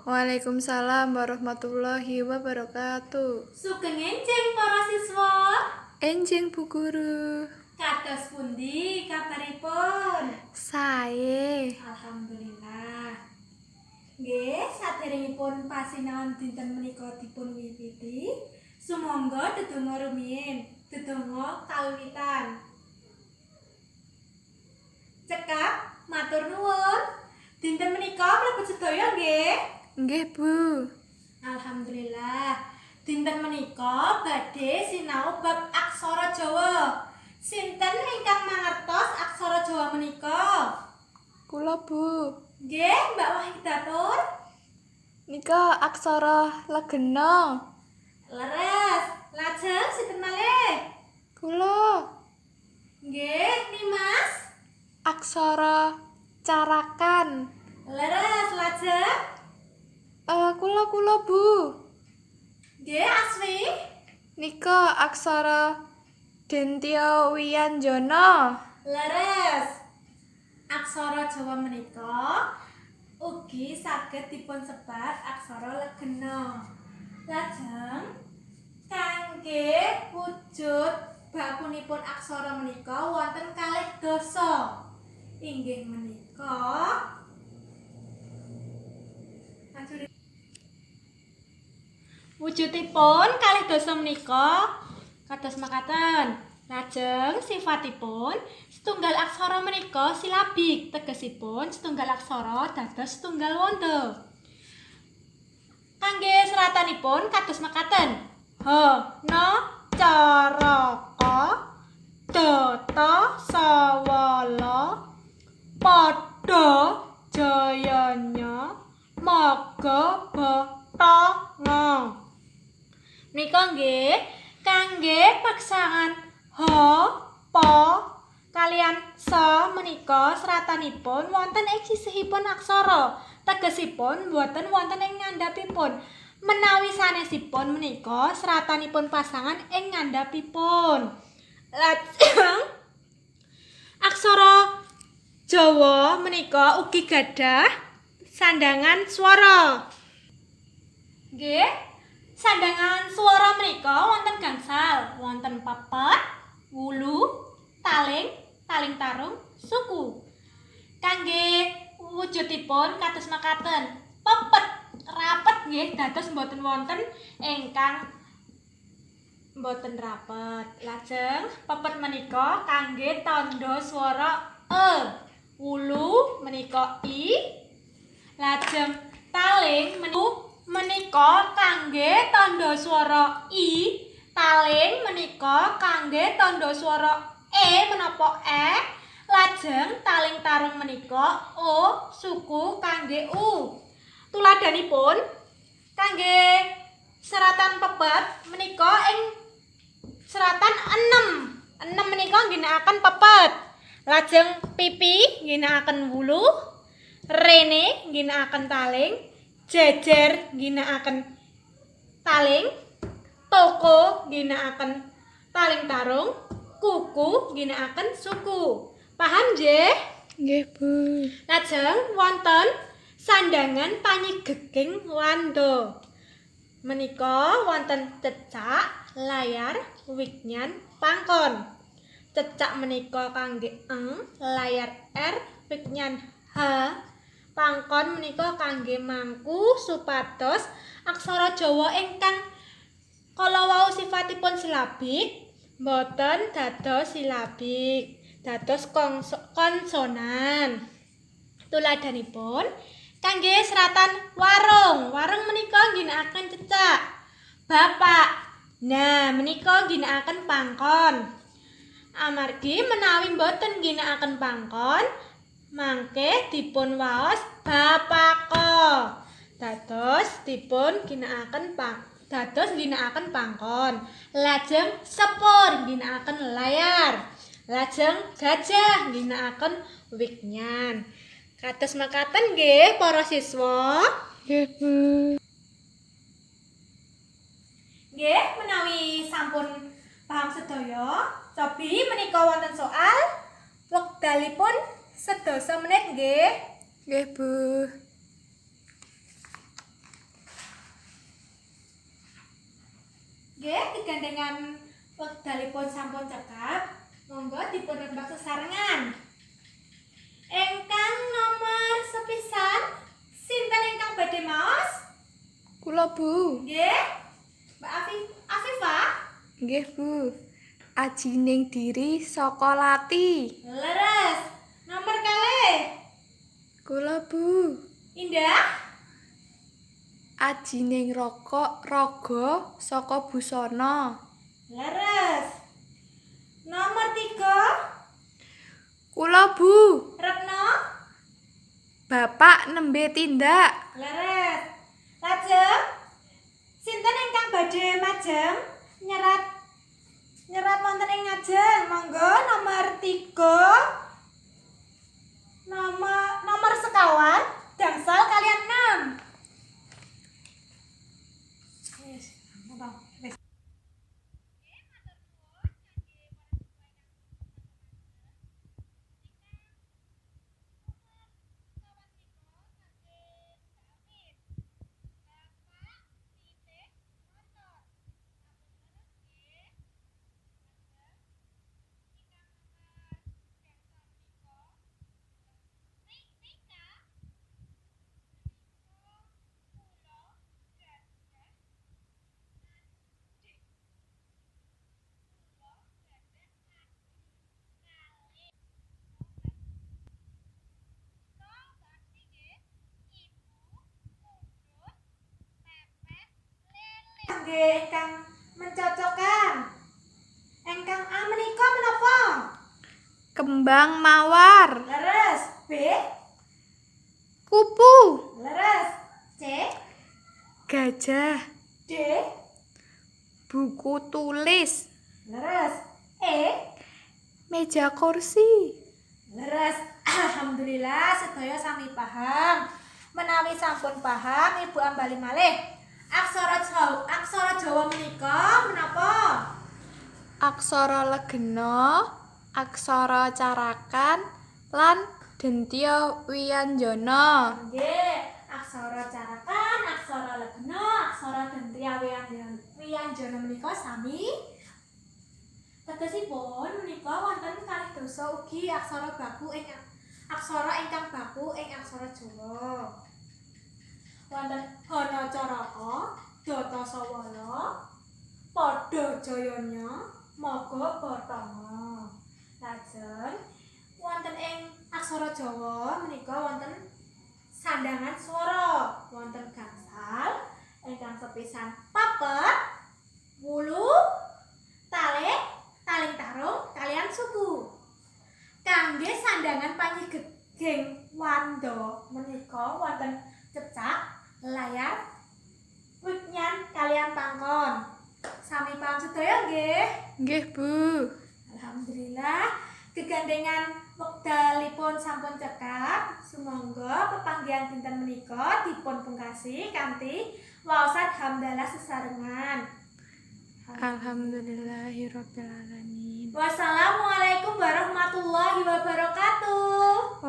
Waalaikumsalam warahmatullahi wabarakatuh. Sugeng enjing para siswa. Enjing Bu Guru. Kados pundi kabaripun? Sae. Alhamdulillah. Nggih, saderengipun pasinaon dinten menika dipun wiwiti, sumangga dedonga rumiyin, dedonga kawiwitan. Cekap, matur nuwun. Dinten menika mlebet sedaya nggih? Nggih, Bu. Alhamdulillah. Dinten menika badhe sinau bab aksara Jawa. Sinten ingkang mangertos aksara Jawa menika? Kula, Bu. Nggih, Mbak Wahidatur. Nika aksara legena. Leres. Lajeng sinten malih? Kula Nggih, Nimas. aksara carakan. Leres. Lajeng? Kula Bu. Nggih, Aswi. Nika aksara Dentya Wianjana. Leres. Aksara Jawa menika ugi saged dipun sebat aksara legena. Lajeng kangge wujud bakunipun aksara menika wonten kalih dasa. Inggih menika wujudipun kalih dasa menika kados makaten. Lajeng sifatipun setunggal aksara menika silabik, tegesipun setunggal aksara dados setunggal wanda. Kangge seratanipun kados makaten. Ha, na, cara, ka, data, sawala, pada, jayanya, maga, batanga. Menika nggih kangge paksangan ha, pa, kalian sa menika seratanipun wonten ing sisihipun aksara, tegesipun boten wonten ing ngandhapipun. Menawi sanesipun menika seratanipun pasangan ing ngandhapipun. Lajeng aksara Jawa menika ugi gadah sandangan swara. Nggih, sandangan swara menika wonten gangsal, wonten papat, wulu, taling, taling tarung, suku. Kangge wujudipun kados makaten. Pepet, rapet nggih dados mboten wonten ingkang mboten rapet. Lajeng pepet menika kangge tandha swara e. Wulu menika i. Lajeng taling menika kangge tandha swara i. Taling menika kangge tandha swara e menapa e. Lajeng taling tarung menika o, suku kangge u. Tuladhanipun kangge seratan pepet menika ing seratan 6. 6 menika ngginakaken pepet. Lajeng pipi ngginakaken wulu, rene ngginakaken taling, jejer ngginakaken taling, toko ngginakaken taling tarung, kuku ngginakaken suku. Paham nggih? Nggih, Bu. Lajeng wonten sandangan panyigeging wanda. Menika wonten cecak, layar, wignan, pangkon. Cecak menika kangge eng, layar r, wignan h, pangkon menika kangge mangku supados aksara Jawa ingkang kala wau sifatipun silabik boten dados silabik, dados konsonan. Tuladhanipun kangge seratan warung. Warung menika ngginakaken cecak. Bapak. Nah, menika ngginakaken pangkon. Amargi menawi mboten ngginakaken pangkon, mangke dipun waos bapaka. Dados dipun ginakaken pangkon. Lajeng sepur ngginakaken layar. Lajeng gajah ngginakaken wignan. Kados makaten nggih para siswa. Nggih, Bu. Nggih, menawi sampun paham sedaya, cobi menika wonten soal. Wekdalipun 10 menit nggih. Nggih, Bu. Nggih, kegandengan wekdalipun sampun cekap, monggo dipun rembak sesarengan. Ingkang nomor sepisan, sinten ingkang badhe maos? Kula, Bu. Nggih. Mbak Afifah? Nggih, Bu. Ajining diri saka lati. Leres. Nomor kalih. Kula, Bu. Indah? Ajining raga saka busana. Leres. Nomor 3. Kula, Bu. Retno? Bapak nembe tindak. Leres. Lajeng sinten ingkang badhe majeng nyerat wonten ing ngajeng? Monggo nomor 3. Nomor sekawan gangsal kalian 6. Nggih, ingkang mencocokkan. Ingkang A menika menapa? Kembang mawar. Leres. B. Kupu. Leres. C. Gajah. D. Buku tulis. Leres. E. Meja kursi. Leres. Alhamdulillah sedaya sami paham. Menawi sampun paham, Ibu ambali malih. Aksara Jawa menika menapa? Aksara legena, aksara carakan, lan dentya wianjana. Nggih, aksara carakan, aksara legena, aksara dentya wianjana menika sami. Tegesipun menika wonten kalih dasa ugi aksara ingkang baku ing aksara Jawa. Wonten Hanacaraka, Datasawala, Pada Jayanya, Maga Batama. Lajeng wonten ing aksara Jawa menika wonten sandangan swara, wonten gangsal ingkang sepisan papet, wulu, taling tarung kalian suku. Kangge sandangan panyigeging wanda menika wonten cecak, layar, wigyan kalian pangkon. Sami paham sedaya nggih? Nggih, Bu. Alhamdulillah kegandengan wekdalipun sampun cekap. Sumangga pepanggihan dinten menika dipun pungkasi kanthi waosan hamdalah sesarengan. Alhamdulillahirabbil alamin. Wassalamualaikum warahmatullahi wabarakatuh.